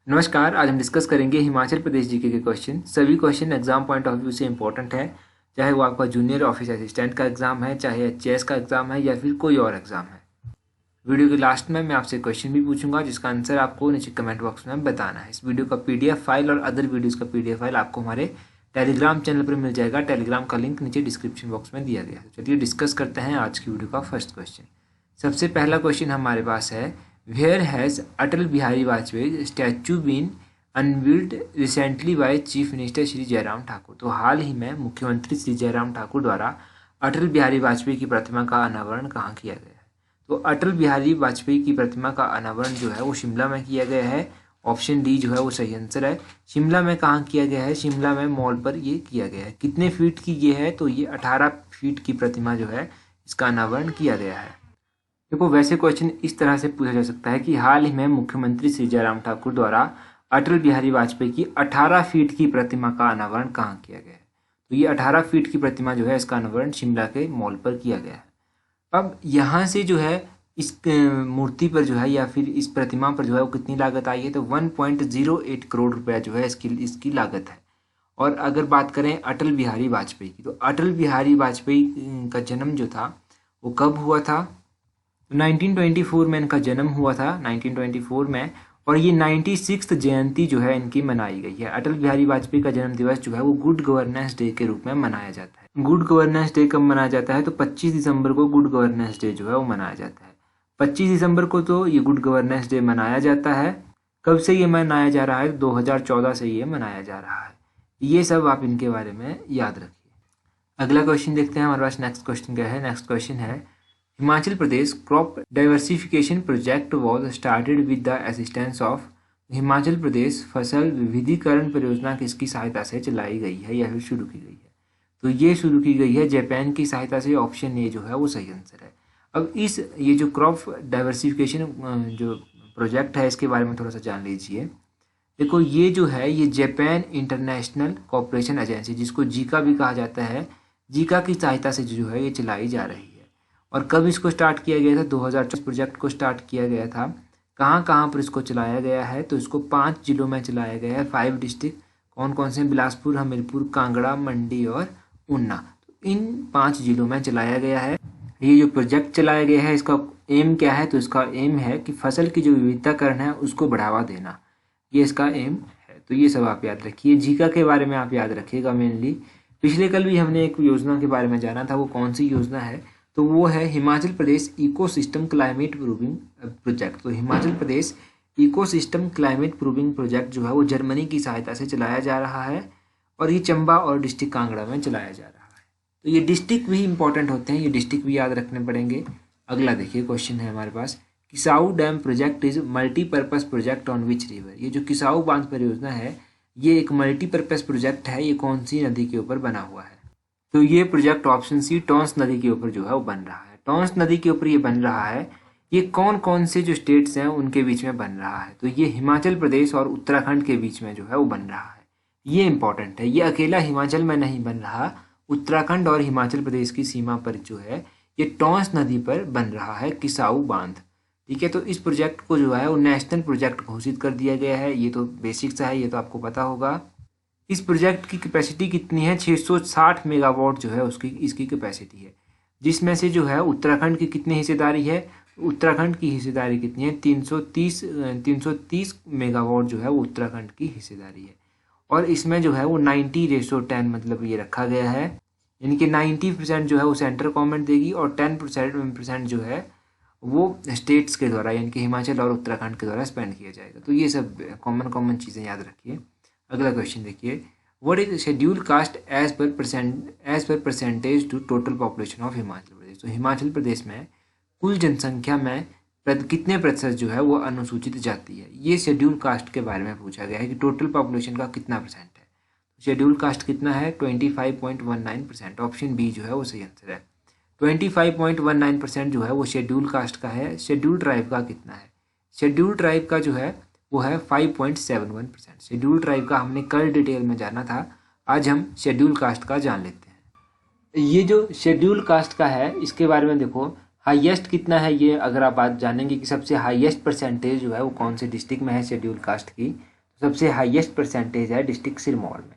नमस्कार। आज हम डिस्कस करेंगे हिमाचल प्रदेश जीके के क्वेश्चन। सभी question exam point of view से इंपॉर्टेंट है, चाहे वो आपका जूनियर ऑफिस असिस्टेंट का एग्जाम है, चाहे एचएएस का एग्जाम है या फिर कोई और एग्जाम है। वीडियो के लास्ट में मैं आपसे क्वेश्चन भी पूछूंगा जिसका आंसर आपको नीचे कमेंट बॉक्स में बताना है। इस वीडियो का पीडीएफ फाइल और अदर वीडियोज़ का पीडीएफ फाइल आपको हमारे टेलीग्राम चैनल पर मिल जाएगा। टेलीग्राम का लिंक नीचे डिस्क्रिप्शन बॉक्स में दिया गया है। चलिए डिस्कस करते हैं आज की वीडियो का फर्स्ट क्वेश्चन। सबसे पहला क्वेश्चन हमारे पास है, where has Atal Bihari Vajpayee statue been unveiled recently by chief minister Shri Jairam Thakur. तो हाल ही में मुख्यमंत्री श्री जयराम ठाकुर द्वारा अटल बिहारी वाजपेयी की प्रतिमा का अनावरण कहाँ किया गया है? तो अटल बिहारी वाजपेयी की प्रतिमा का अनावरण जो है वो शिमला में किया गया है। ऑप्शन डी जो है वो सही आंसर है। शिमला में कहाँ किया गया है? शिमला में मॉल पर ये किया गया है। कितने फीट की ये है? तो ये 18 फीट की प्रतिमा जो है इसका अनावरण किया गया है। देखो, वैसे क्वेश्चन इस तरह से पूछा जा सकता है कि हाल ही में मुख्यमंत्री श्री जयराम ठाकुर द्वारा अटल बिहारी वाजपेयी की 18 फीट की प्रतिमा का अनावरण कहाँ किया गया है? तो ये 18 फीट की प्रतिमा जो है इसका अनावरण शिमला के मॉल पर किया गया है। अब यहाँ से जो है इस मूर्ति पर जो है या फिर इस प्रतिमा पर जो है वो कितनी लागत आई है? तो 1.08 करोड़ रुपया जो है इसकी लागत है। और अगर बात करें अटल बिहारी वाजपेयी की, तो अटल बिहारी वाजपेयी का जन्म जो था वो कब हुआ था? 1924 में इनका जन्म हुआ था, 1924 में। और ये 96th जयंती जो है इनकी मनाई गई है। अटल बिहारी वाजपेयी का जन्म दिवस जो है वो गुड गवर्नेंस डे के रूप में मनाया जाता है। गुड गवर्नेंस डे कब मनाया जाता है? तो 25 दिसंबर को गुड गवर्नेंस डे जो है वो मनाया जाता है। 25 दिसंबर को तो ये गुड गवर्नेंस डे मनाया जाता है। कब से ये मनाया जा रहा है? 2014 से ये मनाया जा रहा है। ये सब आप इनके बारे में याद रखिए। अगला क्वेश्चन देखते हैं हमारे पास। नेक्स्ट क्वेश्चन क्या है? नेक्स्ट क्वेश्चन है, Himachal Pradesh crop diversification project was started with the assistance of. Himachal Pradesh फसल विविधीकरण परियोजना किसकी सहायता से चलाई गई है या फिर शुरू की गई है? तो ये शुरू की गई है जापान की सहायता से। ऑप्शन ए जो है वो सही आंसर है। अब ये जो क्रॉप डाइवर्सिफिकेशन जो प्रोजेक्ट है इसके बारे में थोड़ा सा जान लीजिए। देखो, ये जो है ये जापान इंटरनेशनल कोऑपरेशन एजेंसी, जिसको जीका भी कहा जाता है, जीका की सहायता से जो है ये चलाई जा रही है। और कब इसको स्टार्ट किया गया था? 2014 प्रोजेक्ट को स्टार्ट किया गया था। कहाँ कहाँ पर इसको चलाया गया है? तो इसको 5 जिलों में चलाया गया है। 5 डिस्ट्रिक्ट कौन कौन से? बिलासपुर, हमीरपुर, कांगड़ा, मंडी और ऊना। तो इन 5 जिलों में चलाया गया है। ये जो प्रोजेक्ट चलाया गया है इसका एम क्या है? तो इसका एम है कि फसल की जो विविधताकरण है उसको बढ़ावा देना, ये इसका एम है। तो ये सब आप याद रखिए। जीका के बारे में आप याद रखिएगा मेनली। पिछले कल भी हमने एक योजना के बारे में जाना था, वो कौन सी योजना है? तो वो है हिमाचल प्रदेश इकोसिस्टम क्लाइमेट प्रूविंग प्रोजेक्ट। तो हिमाचल प्रदेश इकोसिस्टम क्लाइमेट प्रूविंग प्रोजेक्ट जो है वो जर्मनी की सहायता से चलाया जा रहा है और ये चंबा और डिस्ट्रिक्ट कांगड़ा में चलाया जा रहा है। तो ये डिस्ट्रिक्ट भी इंपॉर्टेंट होते हैं, ये डिस्ट्रिक्ट भी याद रखने पड़ेंगे। अगला देखिए क्वेश्चन है हमारे पास, Kishau dam project is multipurpose project on which river. ये जो किसाऊ बांध परियोजना है ये एक मल्टीपर्पज प्रोजेक्ट है। ये कौन सी नदी के ऊपर बना हुआ है? तो ये प्रोजेक्ट ऑप्शन सी टॉन्स नदी के ऊपर जो है वो बन रहा है। टॉन्स नदी के ऊपर ये बन रहा है। ये कौन कौन से जो स्टेट्स हैं उनके बीच में बन रहा है? तो ये हिमाचल प्रदेश और उत्तराखंड के बीच में जो है वो बन रहा है। ये इंपॉर्टेंट है। ये अकेला हिमाचल में नहीं बन रहा, उत्तराखंड और हिमाचल प्रदेश की सीमा पर जो है ये टॉन्स नदी पर बन रहा है किसाऊ बांध। ठीक है, तो इस प्रोजेक्ट को जो है वो नेशनल प्रोजेक्ट घोषित कर दिया गया है। ये तो बेसिक सा है, ये तो आपको पता होगा। इस प्रोजेक्ट की कैपेसिटी कितनी है? 660 मेगावाट जो है उसकी इसकी कैपेसिटी है, जिसमें से जो है उत्तराखंड की कितनी हिस्सेदारी है? उत्तराखंड की हिस्सेदारी कितनी है? 330 मेगावाट जो है वो उत्तराखंड की हिस्सेदारी है। और इसमें जो है वो 90:10 मतलब ये रखा गया है, यानी कि 90% जो है वो सेंट्रल गवर्नमेंट देगी और 10% जो है वो स्टेट्स के द्वारा यानी कि हिमाचल और उत्तराखंड के द्वारा स्पेंड किया जाएगा। तो ये सब कॉमन चीज़ें याद रखिए। अगला क्वेश्चन देखिए, what is schedule caste as per percentage to total population of Himachal Pradesh. तो हिमाचल प्रदेश में कुल जनसंख्या में कितने प्रतिशत जो है वो अनुसूचित जाति है? ये शेड्यूल कास्ट के बारे में पूछा गया है कि टोटल पॉपुलेशन का कितना परसेंट है। शेड्यूल कास्ट कितना है? 25.19%। ऑप्शन बी जो है वो सही आंसर है। 25.19% जो है वो शेड्यूल कास्ट का है। शेड्यूल ट्राइब का कितना है? शेड्यूल ट्राइब का जो है वो है 5.71%। शेड्यूल ट्राइब का हमने कल डिटेल में जाना था, आज हम शेड्यूल कास्ट का जान लेते हैं। ये जो शेड्यूल कास्ट का है इसके बारे में देखो, हाईएस्ट कितना है ये अगर आप बात जानेंगे कि सबसे हाईएस्ट परसेंटेज जो है वो कौन से डिस्ट्रिक्ट में है शेड्यूल कास्ट की, सबसे हाईएस्ट परसेंटेज है डिस्ट्रिक्ट सिरमौर में।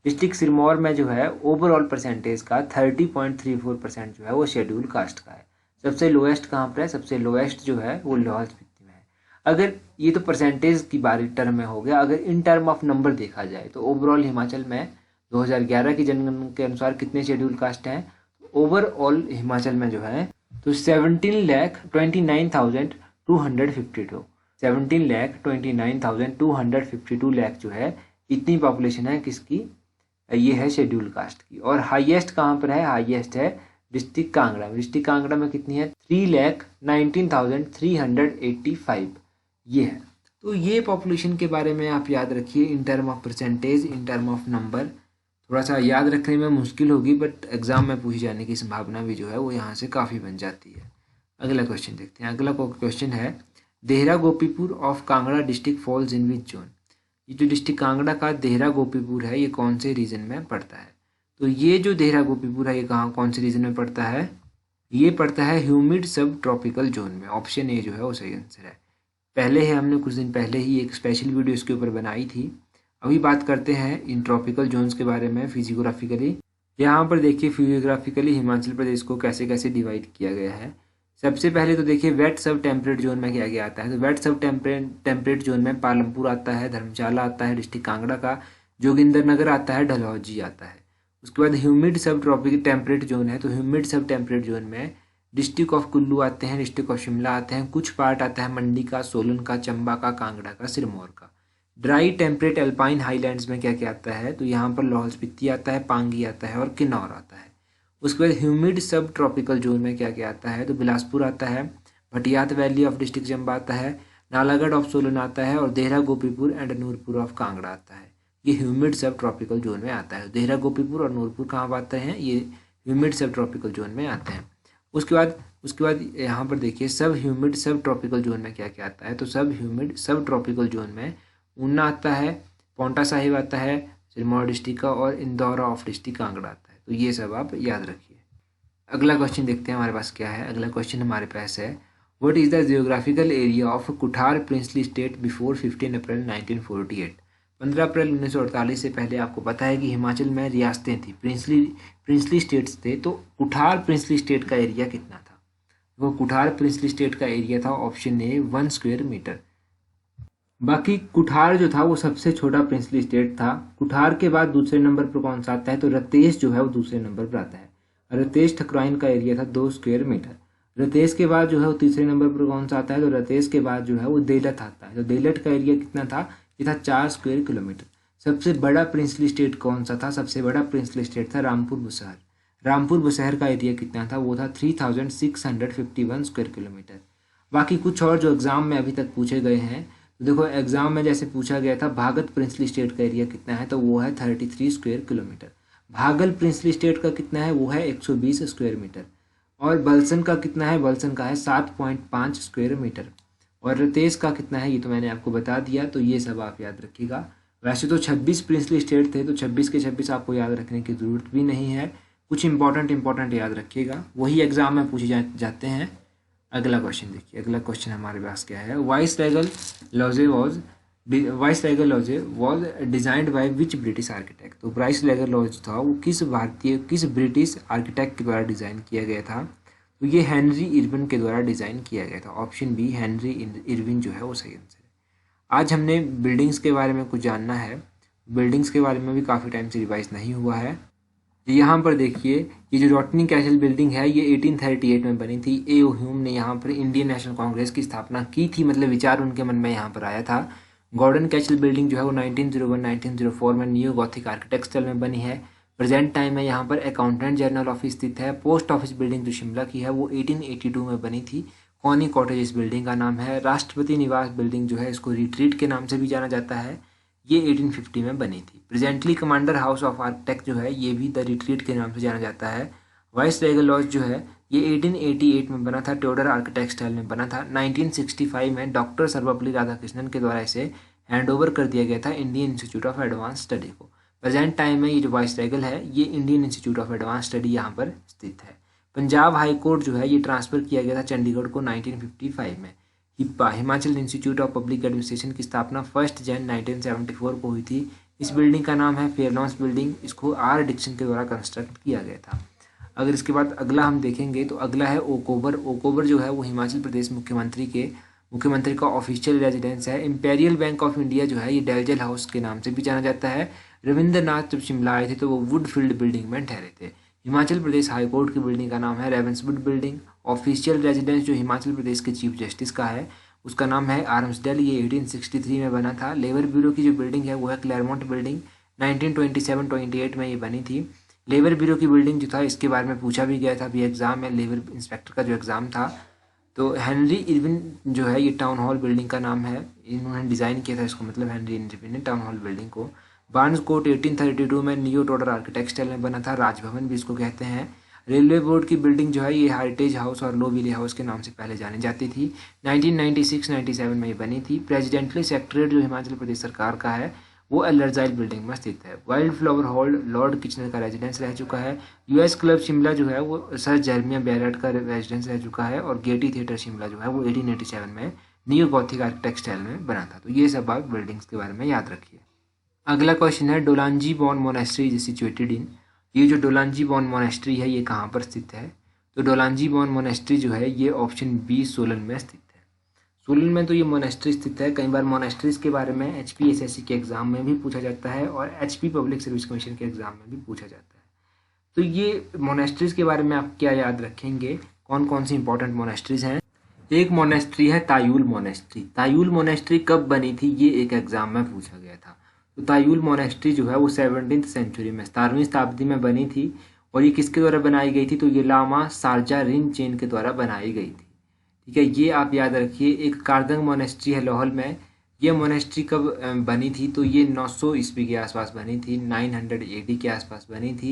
डिस्ट्रिक्ट सिरमौर में जो है ओवरऑल परसेंटेज का 30.34% जो है वो शेड्यूल कास्ट का है। सबसे लोएस्ट कहाँ पर है? सबसे लोएस्ट जो है वो लाहौल स्पीति में है। अगर ये तो परसेंटेज की बारी टर्म में हो गया, अगर इन टर्म ऑफ नंबर देखा जाए तो ओवरऑल हिमाचल में 2011 की जनगणना के अनुसार कितने शेड्यूल कास्ट हैं? ओवरऑल हिमाचल में जो है तो 17,29,252 17,29,252 लाख जो है, इतनी पॉपुलेशन है किसकी? ये है शेड्यूल कास्ट की। और हाईएस्ट कहाँ पर है? हाईएस्ट है डिस्ट्रिक्ट कांगड़ा में। डिस्ट्रिक्ट कांगड़ा में कितनी है? 3,19,385 ये है। तो ये पॉपुलेशन के बारे में आप याद रखिए in term of percentage, in term of number. थोड़ा सा याद रखने में मुश्किल होगी, बट एग्जाम में पूछी जाने की संभावना भी जो है वो यहाँ से काफ़ी बन जाती है। अगला क्वेश्चन देखते हैं। अगला क्वेश्चन है Dehra Gopipur of Kangra district falls in which zone. ये जो डिस्ट्रिक्ट कांगड़ा का देहरा गोपीपुर है ये कौन से रीजन में पड़ता है? तो ये जो देहरा गोपीपुर है ये कौन से रीजन में पड़ता है? ये पड़ता है ह्यूमिड सब ट्रॉपिकल जोन में। ऑप्शन ए जो है वो सही आंसर है। पहले ही हमने कुछ दिन पहले ही एक स्पेशल वीडियो इसके ऊपर बनाई थी। अभी बात करते हैं इन ट्रॉपिकल जोन्स के बारे में फिजियोग्राफिकली। यहाँ पर देखिए फिजियोग्राफिकली हिमाचल प्रदेश को कैसे कैसे डिवाइड किया गया है। सबसे पहले तो देखिए वेट सब टेम्परेट जोन में क्या क्या आता है। तो वेट सब टेम्परेट जोन में पालमपुर आता है, धर्मशाला आता है डिस्ट्रिक्ट कांगड़ा का, जोगिंदरनगर आता है, डलहौजी आता है। उसके बाद ह्यूमिड सब ट्रॉपिकल टेम्परेट जोन है, तो ह्यूमिड सब टेम्परेट जोन में डिस्ट्रिक्ट ऑफ कुल्लू आते हैं, डिस्ट्रिक्ट ऑफ शिमला आते हैं, कुछ पार्ट आता है मंडी का, सोलन का, चंबा का, कांगड़ा का, सिरमौर का। ड्राई टेम्परेट अल्पाइन हाईलैंड्स में क्या क्या आता है? तो यहाँ पर लाहौल स्पीति आता है, पांगी आता है और किन्नौर आता है। उसके बाद ह्यूमिड सब ट्रॉपिकल जोन में क्या क्या आता है? तो बिलासपुर आता है, Bhatiyat valley of district Chamba आता है, नालागढ़ ऑफ सोलन आता है और देहरा गोपीपुर एंड नूरपुर ऑफ कांगड़ा आता है। ये ह्यूमिड सब ट्रॉपिकल जोन में आता है। देहरा गोपीपुर और नूरपुर कहाँ आते हैं? ये ह्यूमिड सब ट्रॉपिकल जोन में आते हैं। उसके बाद यहाँ पर देखिए सब ह्यूमिड सब ट्रॉपिकल जोन में क्या क्या आता है? तो सब ह्यूमिड सब ट्रॉपिकल जोन में ऊना आता है, पौंटा साहिब आता है सिरमौर डिस्ट्रिक्ट का और इंदौरा ऑफ डिस्ट्रिक्ट कांगड़ा आता है। तो ये सब आप याद रखिए। अगला क्वेश्चन देखते हैं हमारे पास क्या है। अगला क्वेश्चन हमारे पास है what is the geographical area of Kuthar princely state before 15 अप्रैल 1948। 15 अप्रैल 1948 से पहले आपको पता है कि हिमाचल में रियासतें थी, प्रिंसली स्टेट्स थे। तो कुठार प्रिंसली स्टेट का एरिया कितना था? वो कुठार प्रिंसली स्टेट का एरिया था ऑप्शन ए 1 स्क्वायर मीटर। बाकी कुठार जो था वो सबसे छोटा प्रिंसली स्टेट था। कुठार के बाद दूसरे नंबर पर कौन सा आता है? तो रतेश जो है वो दूसरे नंबर पर आता है। रतेश ठकुराइन का एरिया था 2 स्क्वायर मीटर। रतेश के बाद जो है वो तीसरे नंबर पर कौन सा आता है? तो रतेश के बाद जो है वो देलट आता है। तो देलट का एरिया कितना था? ये था 4 स्क्वायर किलोमीटर। सबसे बड़ा प्रिंसली स्टेट कौन सा था? सबसे बड़ा प्रिंसली स्टेट था रामपुर बुसहर। रामपुर बुसहर का एरिया कितना था? वो था 3651 स्क्वायर किलोमीटर। बाकी कुछ और जो एग्जाम में अभी तक पूछे गए हैं, तो देखो एग्जाम में जैसे पूछा गया था भागत प्रिंसली स्टेट का एरिया कितना है? तो वो है 33 स्क्वायर किलोमीटर। भागल प्रिंसली स्टेट का कितना है? वो है 120 स्क्वायर मीटर। और बलसन का कितना है? बलसन का है 7.5 स्क्वायर मीटर। और रतेश का कितना है? ये तो मैंने आपको बता दिया। तो ये सब आप याद रखिएगा। वैसे तो 26 प्रिंसली स्टेट थे, तो 26 के 26 आपको याद रखने की ज़रूरत भी नहीं है। कुछ इंपॉर्टेंट याद रखिएगा, वही एग्जाम में पूछे जाते हैं। अगला क्वेश्चन देखिए। अगला क्वेश्चन हमारे पास क्या है? Viceregal lodge was designed by which British architect. तो वाइसरेगल लॉज था वो किस ब्रिटिश आर्किटेक्ट के द्वारा डिज़ाइन किया गया था? तो ये हेनरी इरविन के द्वारा डिज़ाइन किया गया था। ऑप्शन बी हेनरी इरविन जो है वो सही आंसर है। आज हमने बिल्डिंग्स के बारे में कुछ जानना है। बिल्डिंग्स के बारे में भी काफ़ी टाइम से रिवाइज नहीं हुआ है। यहाँ पर देखिए ये जो रॉटनी कैसल बिल्डिंग है ये 1838 में बनी थी। ए ओ ह्यूम ने यहाँ पर इंडियन नेशनल कांग्रेस की स्थापना की थी, मतलब विचार उनके मन में यहाँ पर आया था। गॉर्डन कैसल बिल्डिंग जो है वो 1901-1904 में न्यू गॉथिक आर्किटेक्चर में बनी है। प्रेजेंट टाइम में यहाँ पर अकाउंटेंट जनरल ऑफिस स्थित है। पोस्ट ऑफिस बिल्डिंग जो शिमला की है वो 1882 में बनी थी। कॉनी कॉटेज इस बिल्डिंग का नाम है। राष्ट्रपति निवास बिल्डिंग जो है इसको रिट्रीट के नाम से भी जाना जाता है, ये 1850 में बनी थी। Presently commander house of architect जो है ये भी द रिट्रीट के नाम से जाना जाता है। वाइसरेगल लॉज जो है ये 1888 में बना था, ट्यूडर आर्किटेक्ट स्टाइल में बना था। 1965 में डॉक्टर सर्वपल्ली राधाकृष्णन के द्वारा इसे हैंड ओवर कर दिया गया था Indian institute of advance study को। प्रेजेंट टाइम में ये जो वाइसरेगल है ये Indian institute of advance study यहाँ पर स्थित है। पंजाब हाई कोर्ट जो है ये ट्रांसफ़र किया गया था चंडीगढ़ को 1955 में। HIPA Himachal institute of public administration की स्थापना 1 जनवरी 1974 को हुई थी। इस बिल्डिंग का नाम है फेयरलॉन्स बिल्डिंग। इसको आर डिक्सन के द्वारा कंस्ट्रक्ट किया गया था। अगर इसके बाद अगला हम देखेंगे तो अगला है ओकोबर। ओकोबर जो है वो हिमाचल प्रदेश मुख्यमंत्री का ऑफिशियल रेजिडेंस है। इंपेरियल बैंक ऑफ इंडिया जो है ये डेलजेल हाउस के नाम से भी जाना जाता है। रविंद्रनाथ जब शिमला आए थे तो वो वुडफील्ड बिल्डिंग में ठहरे थे। हिमाचल प्रदेश हाई कोर्ट की बिल्डिंग का नाम है रेवेंसवुड बिल्डिंग। ऑफिशियल रेजिडेंस जो हिमाचल प्रदेश के चीफ जस्टिस का है उसका नाम है आर्म्सडेल। ये 1863 में बना था। लेबर ब्यूरो की जो बिल्डिंग है वो है क्लेरमोंट बिल्डिंग। 1927-28 में ये बनी थी। लेबर ब्यूरो की बिल्डिंग जो था इसके बारे में पूछा भी गया था अभी एग्जाम में। लेबर इंस्पेक्टर का जो एग्ज़ाम था तो हेनरी इरविन जो है ये टाउन हॉल बिल्डिंग का नाम है। इन्होंने डिज़ाइन किया था इसको, मतलब हेनरी इरविन ने टाउन हॉल बिल्डिंग को। बार्न्स कोर्ट 1832 में नियो टोडर आर्किटेक्ट स्टाइल में बना था। राजभवन भी इसको कहते हैं। रेलवे बोर्ड की बिल्डिंग जो है ये हेरिटेज हाउस और लो विले हाउस के नाम से पहले जानी जाती थी। 1996-97 में ये बनी थी। प्रेसिडेंटली सेक्रेटरीट जो हिमाचल प्रदेश सरकार का है वो अलरजाइल बिल्डिंग में स्थित है। Wild flower hall Lord Kitchener का रेजिडेंस रह चुका है। यूएस क्लब शिमला जो है वो सर जेरेमिया बैरेट का रेजिडेंस रह चुका है। और गेटी थिएटर शिमला जो है वो 1887 में न्यू गॉथिक आर्किटेक्ट स्टाइल में बना था। तो ये सब आप बिल्डिंग्स के बारे में याद रखिए। अगला क्वेश्चन है डोलांजी बॉन मोनेस्ट्री इज सिचुएटेड इन। ये जो डोलांजी बॉन मोनेस्ट्री है ये कहाँ पर स्थित है? तो डोलांजी बॉन मोनेस्ट्री जो है ये ऑप्शन बी सोलन में स्थित है। सोलन में तो ये मोनेस्ट्री स्थित है। कई बार मोनेस्ट्रीज के बारे में HPSSC के एग्जाम में भी पूछा जाता है और HP पब्लिक सर्विस कमीशन के एग्जाम में भी पूछा जाता है। तो ये मोनेस्ट्रीज के बारे में आप क्या याद रखेंगे, कौन कौन सी इंपॉर्टेंट मोनेस्ट्रीज हैं? एक मोनेस्ट्री है तायुल मोनेस्ट्री। तायुल मोनेस्ट्री कब बनी थी ये एक एग्जाम में पूछा गया था। तो तायुल मोनेस्ट्री जो है वो 17वीं सेंचुरी में 17वीं शताब्दी में बनी थी। और ये किसके द्वारा बनाई गई थी? तो ये लामा सारजा रिनचेन के द्वारा बनाई गई थी। ठीक है, ये आप याद रखिए। एक कारदंग मोनेस्ट्री है लाहौल में। ये मोनेस्ट्री कब बनी थी? तो ये 900 ईस्वी के आसपास बनी थी। 900 AD के आसपास बनी थी।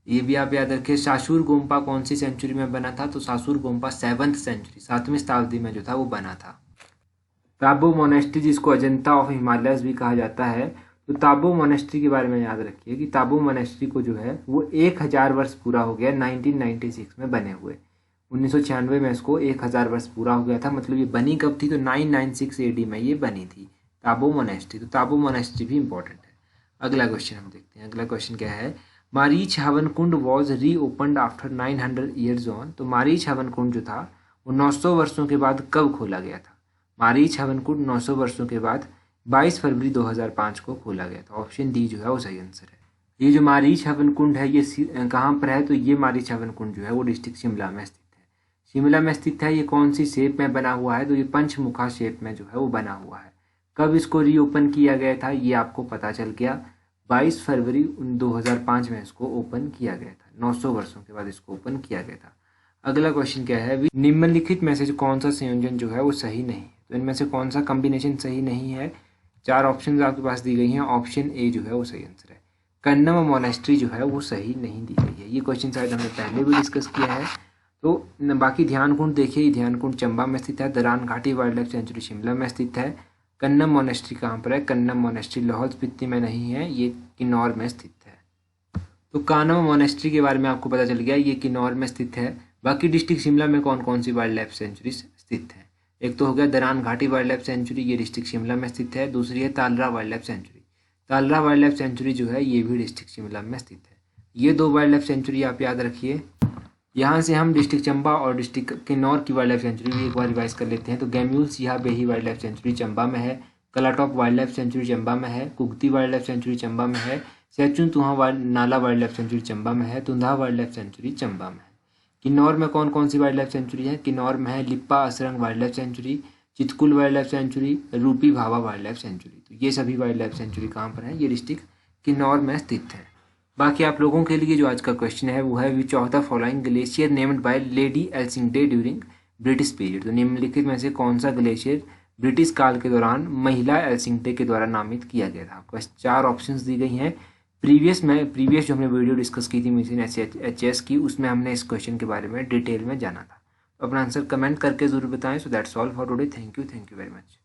ये भी आप याद रखिए। सासुर गोम्पा कौन सी सेंचुरी में बना था? तो सासुर गोम्पा 7वीं सेंचुरी 7वीं शताब्दी में जो था वो बना था। ताबो मोनेस्ट्री जिसको अजंता ऑफ हिमालयस भी कहा जाता है, तो ताबो मोनेस्ट्री के बारे में याद रखिए कि ताबो मोनेस्ट्री को जो है वो 1000 वर्ष पूरा हो गया 1996 में बने हुए। 1996 में इसको 1000 वर्ष पूरा हो गया था। मतलब ये बनी कब थी? तो 996 AD में ये बनी थी ताबो मोनेस्ट्री। तो ताबो मोनेस्ट्री भी इंपॉर्टेंट है। अगला क्वेश्चन हम देखते हैं। अगला क्वेश्चन क्या है? मारीच हवन कुंड वॉज री ओपनड आफ्टर 900 ईयर्स ऑन। तो मारीच हवन कुंड जो था वो 900 वर्षों के बाद कब खोला गया था? मारीच हवन कुंड 900 वर्षों के बाद 22 फरवरी 2005 को खोला गया था। ऑप्शन डी जो है वो सही आंसर है। ये जो मारीच हवन कुंड है ये कहाँ पर है? तो ये मारीच हवन कुंड जो है वो डिस्ट्रिक्ट शिमला में स्थित है। शिमला में स्थित है। ये कौन सी शेप में बना हुआ है? तो ये पंचमुखा शेप में जो है वो बना हुआ है। कब इसको रीओपन किया गया था ये आपको पता चल गया। 22 फरवरी 2005 में इसको ओपन किया गया था। 900 वर्षों के बाद इसको ओपन किया गया था। अगला क्वेश्चन क्या है? निम्नलिखित में से कौन सा संयोजन जो है वो सही नहीं है? तो इनमें से कौन सा कॉम्बिनेशन सही नहीं है? 4 ऑप्शन आपके पास दी गई हैं। ऑप्शन ए जो है वो सही आंसर है। कन्नम मोनेस्ट्री जो है वो सही नहीं दी गई है। ये क्वेश्चन शायद हमने पहले भी डिस्कस किया है। तो बाकी ध्यान कुंड देखिए, ध्यान कुंड चंबा में स्थित है। दरान Ghati wild life century Shimla में स्थित है। कन्नम मोनेस्ट्री कहाँ पर है? कन्नम मोनेस्ट्री लाहौल स्पीति में नहीं है, ये किन्नौर में स्थित है। तो कानम मोनेस्ट्री के बारे में आपको पता चल गया, ये किन्नौर में स्थित है। बाकी डिस्ट्रिक्ट शिमला में कौन कौन सी वाइल्ड लाइफ सेंचुरी स्थित है? एक तो हो गया Daran Ghati wild life sanctuary, ये डिस्ट्रिक्ट शिमला में स्थित है। दूसरी है Talra wild life sanctuary. Talra wild life sanctuary जो है ये भी डिस्ट्रिक्ट शिमला में स्थित है। ये 2 वाइल्ड लाइफ सेंचुरी आप याद रखिए। यहाँ से हम डिस्ट्रिक्ट चंबा और डिस्ट्रिक्ट किन्नौर की वाइल्ड लाइफ सेंचुरी भी एक बार रिवाइज कर लेते हैं। तो गैम्यूल सिहा बेही वाइल्ड लाइफ सेंचुरी चंबा में है। कलाटॉप वाइल्ड लाइफ सेंचुरी चंबा में है। Kugti wild life century Chamba में है। सेचुन तुहा नाला वाइल्ड लाइफ सेंचुरी चंबा में है। तुंधा वाइल्ड लाइफ सेंचुरी चंबा में है। किन्नौर में कौन कौन सी वाइल्ड लाइफ सेंचुरी है? किन्नौर में है Lippa Asrang wild life sanctuary, Chitkul wild life sanctuary, Rupi Bhaba wild life century. तो ये सभी वाइल्ड लाइफ सेंचुरी कहाँ पर है? ये डिस्ट्रिक्ट किन्नौर में स्थित है। बाकी आप लोगों के लिए जो आज का क्वेश्चन है वो है which of the following glacier named by lady Elsingday during British period. तो निम्नलिखित में से कौन सा ग्लेशियर ब्रिटिश काल के दौरान महिला एल्सिंगडे के द्वारा नामित किया गया था? आपको 4 ऑप्शंस दी गई हैं। प्रीवियस जो हमने वीडियो डिस्कस की थी मिशन HHS की, उसमें हमने इस क्वेश्चन के बारे में डिटेल में जाना था। तो अपना आंसर कमेंट करके जरूर बताएं। So that's all for today. Thank you very much.